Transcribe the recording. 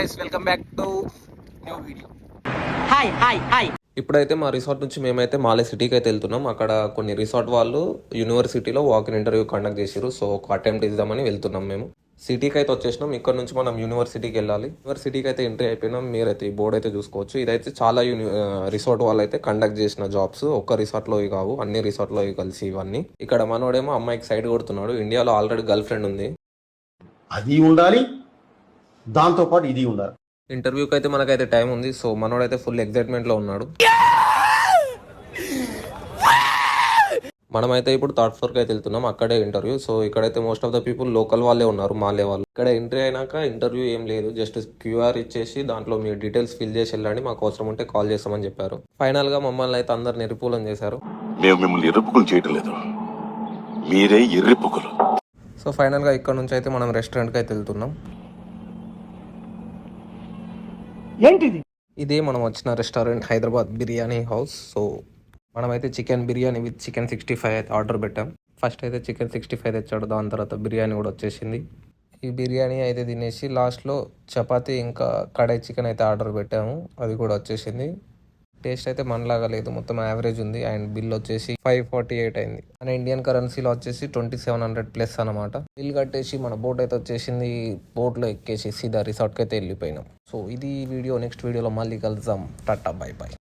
Guys, welcome back to new video. Hi. ఇప్పుడైతే మా resort నుంచి మేమైతే మాలే సిటీకి అయితే వెళ్తున్నాం. అక్కడ కొన్ని రిసార్ట్ వాళ్ళు యూనివర్సిటీలో వాకిన్ ఇంటర్వ్యూ కండక్ట్ చేశారు. సో ఒక అటెంప్ట్ ఇద్దామని వెళ్తున్నాం మేము. సిటీకి అయితే వచ్చేసినాం. ఇక్కడ నుంచి మనం యూనివర్సిటీకి వెళ్ళాలి. యూనివర్సిటీకి అయితే ఎంట్రీ అయిపోయినాం. మీరైతే ఈ బోర్డు అయితే చూసుకోవచ్చు. ఇదైతే చాలా రిసార్ట్ వాళ్ళు అయితే కండక్ట్ చేసిన జాబ్స్. ఒక్క రిసార్ట్లో కావు, అన్ని రిసార్ట్లో కలిసి ఇవన్నీ. ఇక్కడ మనోడేమో అమ్మాయికి సైడ్ కొడుతున్నాడు. ఇండియాలో ఆల్రెడీ గర్ల్ ఫ్రెండ్ ఉంది, అది ఉండాలి, దాంతో పాటు ఇది ఉండాలి. ఇంటర్వ్యూకి అయితే మనకైతే టైం ఉంది. సో మనోడైతే ఫుల్ ఎక్సైట్మెంట్ లో ఉన్నాడు. మనమైతే ఇప్పుడు థర్డ్ ఫ్లోర్ కి అయితే వెళ్తున్నాం. అక్కడే ఇంటర్వ్యూ. సో ఇక్కడైతే most of the people local వాళ్ళే ఉన్నారు, మాలే వాళ్ళు. ఇక్కడ ఎంట్రీ అయినాక ఇంటర్వ్యూ ఏం లేదు, జస్ట్ క్యూఆర్ ఇచ్చేసి దాంట్లో మీ డీటెయిల్స్ ఫిల్ చేసి వెళ్ళండి, మాకు అవసరం ఉంటే కాల్ చేస్తామని చెప్పారు. ఫైనల్ గా మమ్మల్ని అయితే అందరు నిరుపూలం చేశారు. మేము మిమ్మల్ని ఎర్రిపుకులు చేయటం లేదు, మీరే ఎర్రిపుకులు. సో ఫైనల్ గా ఇక్కడ నుంచి అయితే మనం రెస్టారెంట్ కి అయితే వెళ్తున్నాం. ఏంటిది? ఇదే మనం వచ్చిన restaurant, Hyderabad biryani house. So మనమైతే చికెన్ బిర్యానీ విత్ చికెన్ 65 అయితే ఆర్డర్ పెట్టాం. ఫస్ట్ అయితే చికెన్ 65 తెచ్చాడు, దాని తర్వాత బిర్యానీ కూడా వచ్చేసింది. ఈ బిర్యానీ అయితే తినేసి లాస్ట్లో చపాతీ ఇంకా కడాయి చికెన్ అయితే ఆర్డర్ పెట్టాము, అది కూడా వచ్చేసింది. టేస్ట్ అయితే మనలాగా లేదు, మొత్తం యావరేజ్ ఉంది. అండ్ బిల్ వచ్చేసి 548 అయింది. మన ఇండియన్ కరెన్సీలో వచ్చేసి 2700+ అనమాట. బిల్ కట్టేసి మన బోట్ అయితే వచ్చేసింది. బోట్లో ఎక్కేసి సీదా రిసార్ట్కి అయితే వెళ్ళిపోయినాం. సో ఇది వీడియో. నెక్స్ట్ వీడియోలో మళ్ళీ కలుద్దాం. Tata, by by.